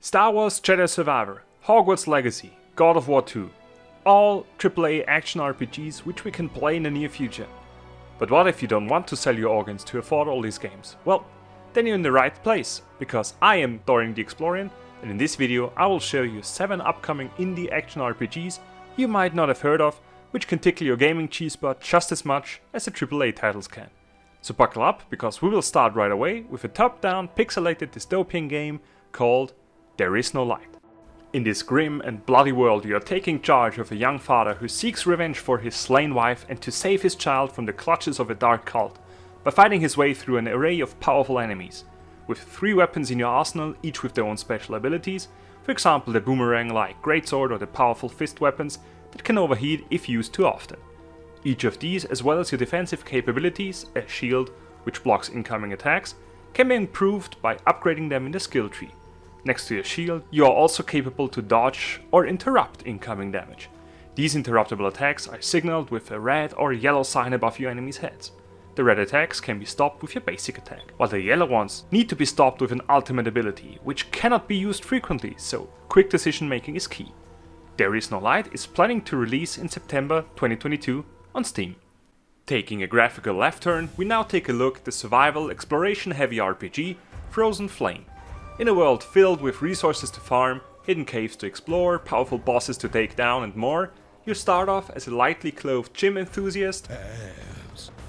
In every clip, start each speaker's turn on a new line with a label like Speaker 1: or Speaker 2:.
Speaker 1: Star Wars Jedi Survivor, Hogwarts Legacy, God of War 2. All AAA action RPGs which we can play in the near future. But what if you don't want to sell your organs to afford all these games? Well, then you're in the right place, because I am Dorian the Explorian, and in this video I will show you 7 upcoming indie action RPGs you might not have heard of, which can tickle your gaming cheese spot just as much as the AAA titles can. So buckle up, because we will start right away with a top-down pixelated dystopian game called There Is No Light. In this grim and bloody world, you are taking charge of a young father who seeks revenge for his slain wife and to save his child from the clutches of a dark cult by fighting his way through an array of powerful enemies. With 3 weapons in your arsenal, each with their own special abilities, for example the boomerang-like greatsword or the powerful fist weapons that can overheat if used too often. Each of these, as well as your defensive capabilities, a shield which blocks incoming attacks, can be improved by upgrading them in the skill tree. Next to your shield, you are also capable to dodge or interrupt incoming damage. These interruptible attacks are signaled with a red or yellow sign above your enemies' heads. The red attacks can be stopped with your basic attack, while the yellow ones need to be stopped with an ultimate ability, which cannot be used frequently, so quick decision making is key. There Is No Light is planning to release in September 2022 on Steam. Taking a graphical left turn, we now take a look at the survival exploration heavy RPG Frozen Flame. In a world filled with resources to farm, hidden caves to explore, powerful bosses to take down and more, you start off as a lightly clothed gym enthusiast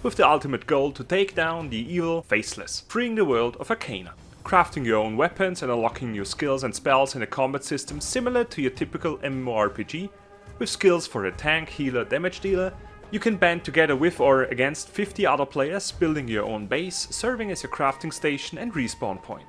Speaker 1: with the ultimate goal to take down the evil Faceless, freeing the world of Arcana. Crafting your own weapons and unlocking new skills and spells in a combat system similar to your typical MMORPG, with skills for a tank, healer, damage dealer, you can band together with or against 50 other players, building your own base, serving as your crafting station and respawn point.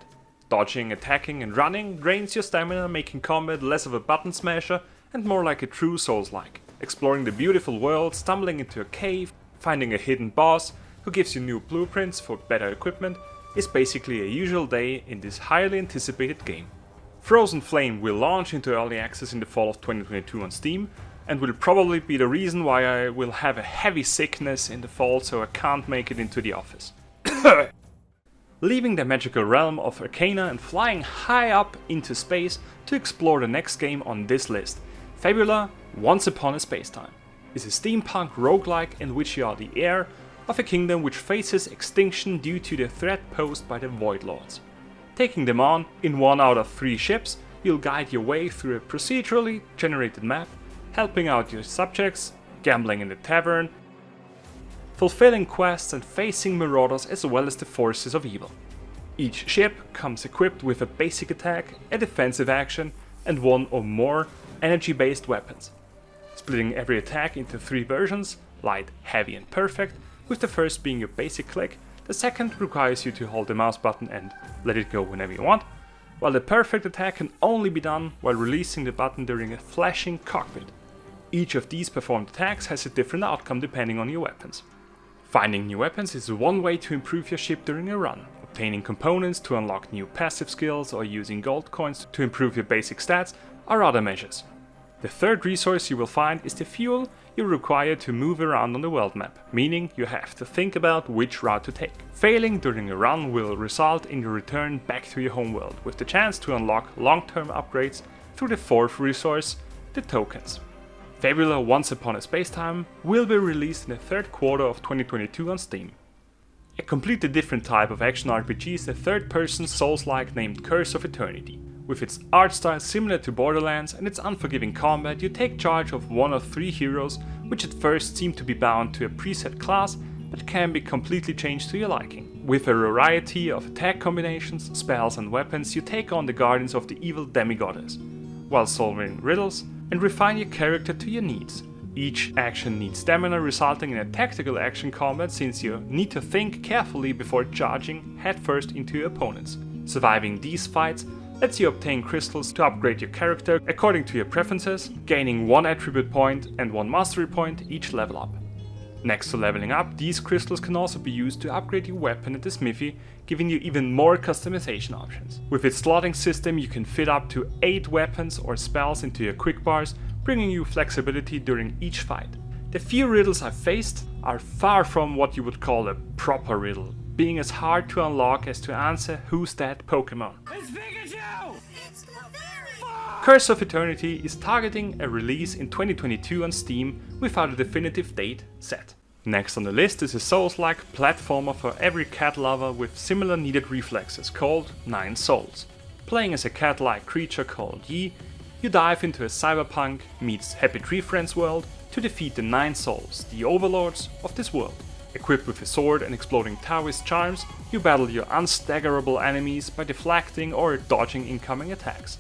Speaker 1: Dodging, attacking and running drains your stamina, making combat less of a button smasher and more like a true Souls-like. Exploring the beautiful world, stumbling into a cave, finding a hidden boss who gives you new blueprints for better equipment is basically a usual day in this highly anticipated game. Frozen Flame will launch into early access in the fall of 2022 on Steam, and will probably be the reason why I will have a heavy sickness in the fall, so I can't make it into the office. Leaving the magical realm of Arcana and flying high up into space to explore the next game on this list, Fabular Once Upon a Spacetime is a steampunk roguelike in which you are the heir of a kingdom which faces extinction due to the threat posed by the Void Lords. Taking them on in 1 out of 3 ships, you'll guide your way through a procedurally generated map, helping out your subjects, gambling in the tavern, fulfilling quests and facing marauders as well as the forces of evil. Each ship comes equipped with a basic attack, a defensive action and 1 or more energy-based weapons. Splitting every attack into 3 versions, light, heavy and perfect, with the first being your basic click, the second requires you to hold the mouse button and let it go whenever you want, while the perfect attack can only be done while releasing the button during a flashing cockpit. Each of these performed attacks has a different outcome depending on your weapons. Finding new weapons is one way to improve your ship during a run. Obtaining components to unlock new passive skills or using gold coins to improve your basic stats are other measures. The third resource you will find is the fuel you require to move around on the world map, meaning you have to think about which route to take. Failing during a run will result in your return back to your homeworld, with the chance to unlock long-term upgrades through the fourth resource, the tokens. Fabular Once Upon a Spacetime will be released in the 3rd quarter of 2022 on Steam. A completely different type of action RPG is the third-person Souls-like named Curse of Eternity. With its art style similar to Borderlands and its unforgiving combat, you take charge of 1 of 3 heroes, which at first seem to be bound to a preset class, but can be completely changed to your liking. With a variety of attack combinations, spells and weapons, you take on the guardians of the evil demigoddess, while solving riddles and refine your character to your needs. Each action needs stamina, resulting in a tactical action combat since you need to think carefully before charging headfirst into your opponents. Surviving these fights lets you obtain crystals to upgrade your character according to your preferences, gaining 1 attribute point and 1 mastery point each level up. Next to leveling up, these crystals can also be used to upgrade your weapon at the smithy, giving you even more customization options. With its slotting system, you can fit up to 8 weapons or spells into your quick bars, bringing you flexibility during each fight. The few riddles I've faced are far from what you would call a proper riddle, being as hard to unlock as to answer who's that Pokemon.
Speaker 2: It's Pikachu! It's
Speaker 1: Curse of Eternity is targeting a release in 2022 on Steam without a definitive date set. Next on the list is a Souls-like platformer for every cat lover with similar needed reflexes called 9 Souls. Playing as a cat-like creature called Yi, you dive into a cyberpunk meets Happy Tree Friends world to defeat the 9 Souls, the overlords of this world. Equipped with a sword and exploding Taoist charms, you battle your unstaggerable enemies by deflecting or dodging incoming attacks.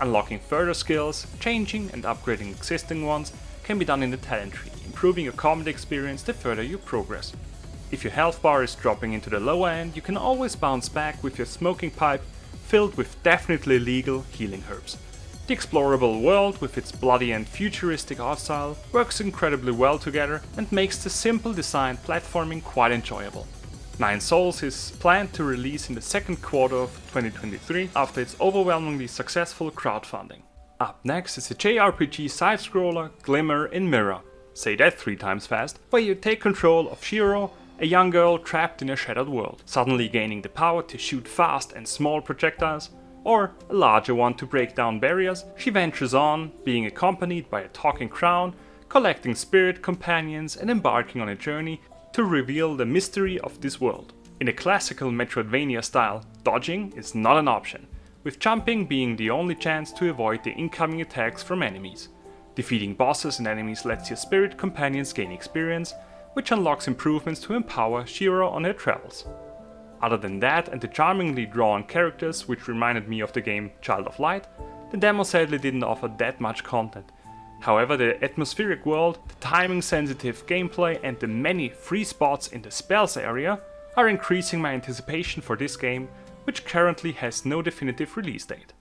Speaker 1: Unlocking further skills, changing and upgrading existing ones can be done in the talent tree, improving your combat experience the further you progress. If your health bar is dropping into the lower end, you can always bounce back with your smoking pipe filled with definitely legal healing herbs. The explorable world with its bloody and futuristic art style works incredibly well together and makes the simple design platforming quite enjoyable. 9 Souls is planned to release in the second quarter of 2023 after its overwhelmingly successful crowdfunding. Up next is a JRPG side-scroller Glimmer in Mirror, say that 3 times fast, where you take control of Shiro, a young girl trapped in a shattered world, suddenly gaining the power to shoot fast and small projectiles, or a larger one to break down barriers. She ventures on, being accompanied by a talking crown, collecting spirit companions and embarking on a journey to reveal the mystery of this world. In a classical Metroidvania style, dodging is not an option, with jumping being the only chance to avoid the incoming attacks from enemies. Defeating bosses and enemies lets your spirit companions gain experience, which unlocks improvements to empower Shiro on her travels. Other than that and the charmingly drawn characters which reminded me of the game Child of Light, the demo sadly didn't offer that much content. However, the atmospheric world, the timing sensitive gameplay and the many free spots in the spells area are increasing my anticipation for this game, which currently has no definitive release date.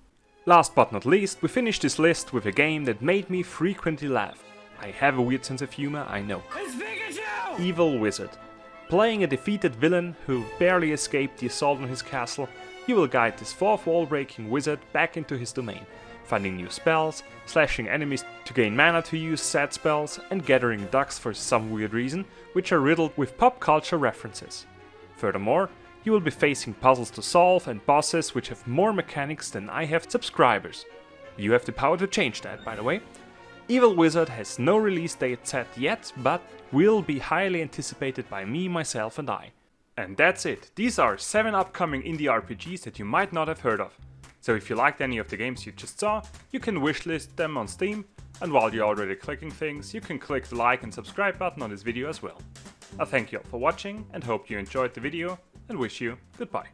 Speaker 1: Last but not least, we finished this list with a game that made me frequently laugh. I have a weird sense of humor, I know. Evil Wizard. Playing a defeated villain who barely escaped the assault on his castle, you will guide this fourth wall breaking wizard back into his domain, finding new spells, slashing enemies to gain mana to use said spells, and gathering ducks for some weird reason, which are riddled with pop culture references. Furthermore, you will be facing puzzles to solve and bosses which have more mechanics than I have subscribers. You have the power to change that, by the way. Evil Wizard has no release date set yet, but will be highly anticipated by me, myself and I. And that's it. These are 7 upcoming indie RPGs that you might not have heard of. So if you liked any of the games you just saw, you can wishlist them on Steam, and while you're already clicking things, you can click the like and subscribe button on this video as well. I thank you all for watching and hope you enjoyed the video and wish you goodbye.